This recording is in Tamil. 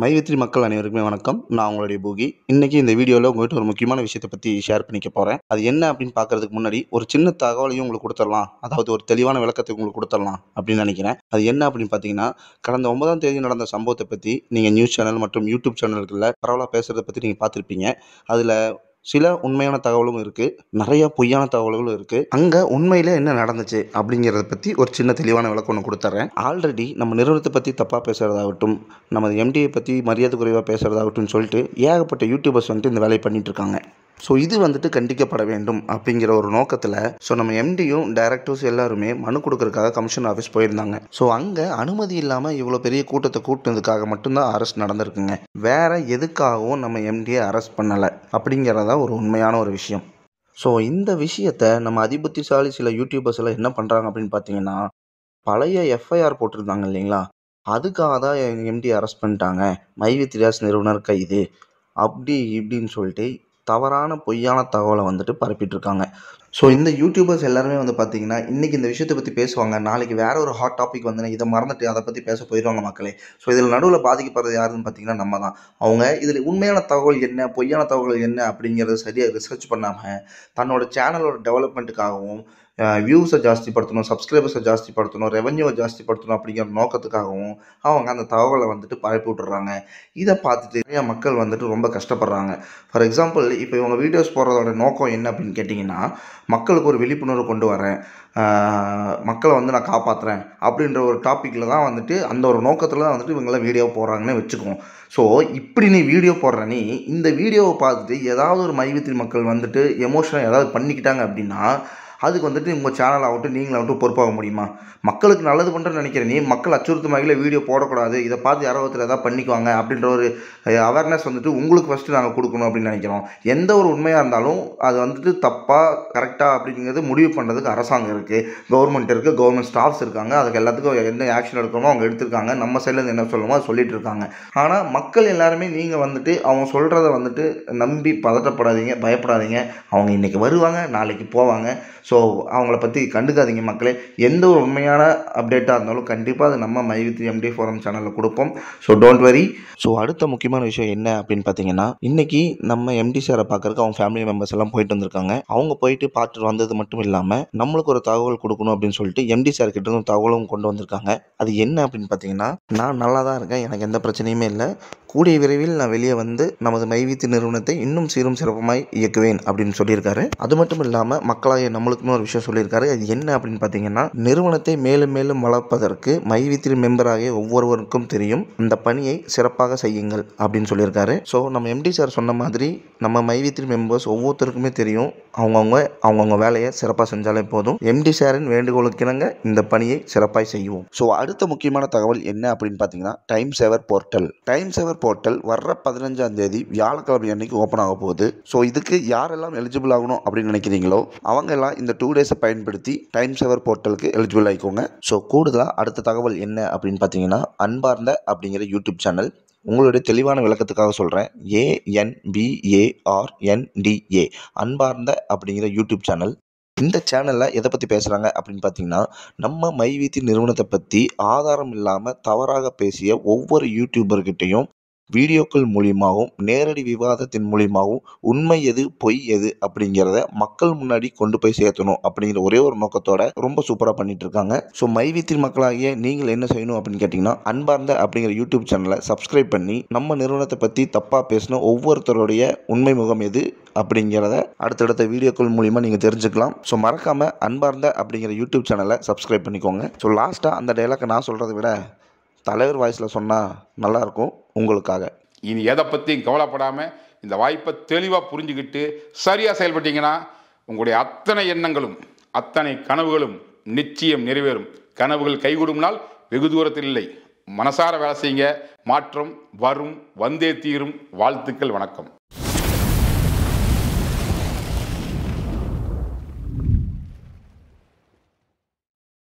மைவித்ரி மக்கள் அனைவருக்குமே வணக்கம். நான் உங்களுடைய பூகி. இன்னைக்கு இந்த வீடியோவில் உங்கள்கிட்ட ஒரு முக்கியமான விஷயத்தை பற்றி ஷேர் பண்ணிக்க போகிறேன். அது என்ன அப்படின்னு பார்க்கறதுக்கு முன்னாடி ஒரு சின்ன தகவலையும் உங்களுக்கு கொடுத்துடலாம். அதாவது ஒரு தெளிவான விளக்கத்தை உங்களுக்கு கொடுத்துடலாம் அப்படின்னு நினைக்கிறேன். அது என்ன அப்படின்னு பார்த்தீங்கன்னா, கடந்த 9ஆம் தேதி நடந்த சம்பவத்தை பற்றி நீங்கள் நியூஸ் சேனல் மற்றும் யூடியூப் சேனல்களில் பரவலாக பேசுகிறத பற்றி நீங்கள் பார்த்துருப்பீங்க. அதில் சில உண்மையான தகவலும் இருக்குது, நிறைய பொய்யான தகவல்களும் இருக்குது. அங்கே உண்மையில் என்ன நடந்துச்சு அப்படிங்கிறத பற்றி ஒரு சின்ன தெளிவான விளக்கம் ஒன்று கொடுத்துட்றேன். ஆல்ரெடி நம்ம நிறுவனத்தை பற்றி தப்பாக பேசுகிறதாகட்டும், நமது எம்டியை பற்றி மரியாதை குறைவாக பேசுகிறதாகட்டும் சொல்லிட்டு ஏகப்பட்ட யூடியூபர்ஸ் வந்துட்டு இந்த வேலையை பண்ணிட்டு இருக்காங்க. ஸோ இது வந்துட்டு கண்டிக்கப்பட வேண்டும் அப்படிங்கிற ஒரு நோக்கத்தில் நம்ம எம்டியும் டைரக்டர்ஸ் எல்லாருமே மனு கொடுக்கறதுக்காக கமிஷன் ஆஃபீஸ் போயிருந்தாங்க. ஸோ அங்கே அனுமதி இல்லாமல் இவ்வளோ பெரிய கூட்டத்தை கூட்டினதுக்காக மட்டும்தான் அரெஸ்ட் நடந்திருக்குங்க. வேற எதுக்காகவும் நம்ம எம்டியை அரெஸ்ட் பண்ணலை அப்படிங்கிறதா ஒரு உண்மையான ஒரு விஷயம். ஸோ இந்த விஷயத்தை நம்ம அதிபுத்திசாலி சில யூடியூபர்ஸ் எல்லாம் என்ன பண்ணுறாங்க அப்படின்னு பார்த்தீங்கன்னா, பழைய எஃப்ஐஆர் போட்டிருந்தாங்க இல்லைங்களா, அதுக்காக தான் எம்டி அரெஸ்ட் பண்ணிட்டாங்க, மைவித்ரியாஸ் நிறுவனர் கைது அப்படி இப்படின்னு சொல்லிட்டு தவறான பொய்யான தகவலை வந்துட்டு பரப்பிட்டு இருக்காங்க. ஸோ இந்த யூடியூபர்ஸ் எல்லாருமே வந்து பார்த்தீங்கன்னா, இன்றைக்கி இந்த விஷயத்தை பற்றி பேசுவாங்க, நாளைக்கு வேறு ஒரு ஹாட் டாபிக் வந்து இதை மறந்துட்டு அதை பற்றி பேச போயிடுவாங்க மக்களே. ஸோ இதில் நடுவில் பாதிக்கப்படுறது யாருன்னு பார்த்தீங்கன்னா நம்ம தான். அவங்க இதில் உண்மையான தகவல் என்ன, பொய்யான தகவல் என்ன அப்படிங்கிறத சரியாக ரிசர்ச் பண்ணாமல் தன்னோட சேனலோட டெவலப்மெண்ட்டுக்காகவும், வியூஸை ஜாஸ்திப்படுத்தணும், சப்ஸ்கிரைபர்ஸை ஜாஸ்திப்படுத்தணும், ரெவன்யூவை ஜாஸ்திப்படுத்தணும் அப்படிங்கிற நோக்கத்துக்காகவும் அவங்க அந்த தகவலை வந்துட்டு பரப்பி விட்டுறாங்க. இதை பார்த்துட்டு நிறைய மக்கள் வந்துட்டு ரொம்ப கஷ்டப்படுறாங்க. ஃபார் எக்ஸாம்பிள், இப்போ இவங்க வீடியோஸ் போடுறதோட நோக்கம் என்ன அப்படின்னு கேட்டிங்கன்னா, மக்களுக்கு ஒரு விழிப்புணர்வு கொண்டு வரேன், மக்களை வந்து நான் காப்பாற்றுறேன் அப்படின்ற ஒரு டாப்பிக்கில் தான் வந்துட்டு, அந்த ஒரு நோக்கத்தில் தான் வந்துட்டு இவங்களாம் வீடியோ போடுறாங்கன்னு வச்சுக்குவோம். ஸோ இப்படி நீ வீடியோ போடுற நீ இந்த வீடியோவை பார்த்துட்டு ஏதாவது ஒரு மைவித்ரி மக்கள் வந்துட்டு எமோஷனல் ஏதாவது பண்ணிக்கிட்டாங்க அப்படின்னா, அதுக்கு வந்துட்டு உங்கள் சேனல் ஆகட்டும் நீங்களாகட்டும் பொறுப்பாக முடியுமா? மக்களுக்கு நல்லது பண்ணுறேன்னு நினைக்கிறேன், நீ மக்கள் அச்சுறுத்தும் வகையில் வீடியோ போடக்கூடாது, இதை பார்த்து யாரோ ஒருத்தர் எதாவது பண்ணிக்குவாங்க அப்படின்ற ஒரு அவேர்னஸ் வந்துட்டு உங்களுக்கு ஃபஸ்ட்டு நாங்கள் கொடுக்கணும் அப்படின்னு நினைக்கிறோம். எந்த ஒரு உண்மையாக இருந்தாலும் அது வந்துட்டு தப்பாக கரெக்டாக அப்படிங்கிறது முடிவு பண்ணுறதுக்கு அரசாங்கம் இருக்குது, கவர்மெண்ட் இருக்குது, கவர்மெண்ட் ஸ்டாஃப்ஸ் இருக்காங்க. அதுக்கு எல்லாத்துக்கும் என்ன ஆக்ஷன் எடுக்கணுமோ அவங்க எடுத்திருக்காங்க. நம்ம சைட்லேருந்து என்ன சொல்லணுமோ அதை சொல்லிட்டு இருக்காங்க. ஆனால் மக்கள் எல்லாருமே நீங்கள் வந்துட்டு அவங்க சொல்கிறத வந்துட்டு நம்பி பதட்டப்படாதீங்க, பயப்படாதீங்க. அவங்க இன்றைக்கி வருவாங்க, நாளைக்கு போவாங்க. ஸோ அவங்கள பற்றி கண்டுக்காதீங்க மக்களே. எந்த ஒரு உண்மையான அப்டேட்டாக இருந்தாலும் கண்டிப்பாக அது நம்ம மைவித்ரி எம்டி ஃபோரம் சேனலில் கொடுப்போம். So don't worry. ஸோ அடுத்த முக்கியமான விஷயம் என்ன அப்படின்னு பார்த்தீங்கன்னா, இன்றைக்கி நம்ம எம்டி சாரை பார்க்கறதுக்கு அவங்க ஃபேமிலி மெம்பர்ஸ் எல்லாம் போயிட்டு வந்திருக்காங்க. அவங்க போயிட்டு பார்த்துட்டு வந்தது மட்டும் இல்லாமல் நம்மளுக்கு ஒரு தகவல் கொடுக்கணும் அப்படின்னு சொல்லிட்டு எம்டி சார் கிட்ட இருந்து தகவலும் கொண்டு வந்திருக்காங்க. அது என்ன அப்படின்னு பார்த்தீங்கன்னா, நான் நல்லா தான் இருக்கேன், எனக்கு எந்த பிரச்சனையுமே இல்லை, கூடிய விரைவில் நான் வெளியே வந்து நமது மைவித்ரி நிறுவனத்தை இன்னும் சீரும் சிறப்புமாய் இயக்குவேன் அப்படின்னு சொல்லியிருக்காரு. அது மட்டும் இல்லாமல் மக்களாகிய நம்மளுக்குமே ஒரு விஷயம் சொல்லியிருக்காரு. அது என்ன அப்படின்னு பார்த்தீங்கன்னா, நிறுவனத்தை மேலும் மேலும் வளர்ப்பதற்கு மைவித்ரி மெம்பராகிய ஒவ்வொருவருக்கும் தெரியும், அந்த பணியை சிறப்பாக செய்யுங்கள் அப்படின்னு சொல்லியிருக்காரு. ஸோ நம்ம எம்டி சார் சொன்ன மாதிரி நம்ம மைவித்ரி மெம்பர்ஸ் ஒவ்வொருத்தருக்குமே தெரியும், அவங்கவுங்க வேலையை சிறப்பாக செஞ்சாலே போதும். எம்டி சாரின் வேண்டுகோளுக்கிணங்க இந்த பணியை சிறப்பாக செய்வோம். ஸோ அடுத்த முக்கியமான தகவல் என்ன அப்படின்னு பார்த்தீங்கன்னா, டைம் சேவர் போர்ட்டல் வர்ற 15ஆம் தேதி வியாழக்கிழமை அன்னைக்கு ஓப்பன் ஆக போகுது. ஸோ இதுக்கு யாரெல்லாம் எலிஜிபிள் ஆகணும் அப்படின்னு நினைக்கிறீங்களோ அவங்க எல்லாம் இந்த 2 டேஸை பயன்படுத்தி டைம் சேவர் போர்ட்டலுக்கு எலிஜிபிள் ஆகிக்கோங்க. ஸோ கூடுதலாக அடுத்த தகவல் என்ன அப்படின்னு பார்த்தீங்கன்னா, அன்பார்ந்த அப்படிங்கிற யூடியூப் சேனல், உங்களுடைய தெளிவான விளக்கத்துக்காக சொல்கிறேன், ANBARNDA அன்பார்ந்த அப்படிங்கிற யூடியூப் சேனல். இந்த சேனலில் எதை பற்றி பேசுகிறாங்க அப்படின்னு பார்த்தீங்கன்னா, நம்ம மைவித்ரி நிறுவனத்தை பற்றி ஆதாரம் இல்லாமல் தவறாக பேசிய ஒவ்வொரு யூடியூபர்கிட்டையும் வீடியோக்கள் மூலியமாகவும் நேரடி விவாதத்தின் மூலியமாகவும் உண்மை எது பொய் எது அப்படிங்கிறத மக்கள் முன்னாடி கொண்டு போய் சேர்த்தணும் அப்படிங்கிற ஒரே ஒரு நோக்கத்தோட ரொம்ப சூப்பராக பண்ணிட்டு இருக்காங்க. ஸோ மைவித்ரி மக்களாகிய நீங்கள் என்ன செய்யணும் அப்படின்னு கேட்டிங்கன்னா, அன்பார்ந்த அப்படிங்கிற யூடியூப் சேனலை சப்ஸ்கிரைப் பண்ணி நம்ம நிறுவனத்தை பற்றி தப்பாக பேசின ஒவ்வொருத்தருடைய உண்மை முகம் எது அப்படிங்கிறத அடுத்தடுத்த வீடியோக்கள் மூலிமா நீங்கள் தெரிஞ்சுக்கலாம். ஸோ மறக்காமல் அன்பார்ந்த அப்படிங்கிற யூடியூப் சேனலை சப்ஸ்கிரைப் பண்ணிக்கோங்க. ஸோ லாஸ்ட்டாக அந்த டைலாக்கை நான் சொல்கிறத விட தலைவர் வாய்ஸில் சொன்னால் நல்லாயிருக்கும் உங்களுக்காக. இனி எதை பற்றியும் கவலைப்படாமல் இந்த வாய்ப்பை தெளிவாக புரிஞ்சுக்கிட்டு சரியாக செயல்பட்டீங்கன்னா உங்களுடைய அத்தனை எண்ணங்களும் அத்தனை கனவுகளும் நிச்சயம் நிறைவேறும். கனவுகள் கைகூடும் நாள் வெகு தூரத்தில் இல்லை. மனசார வேலை செய்யுங்க, மாற்றம் வரும், வந்தே தீரும். வாழ்த்துக்கள், வணக்கம்.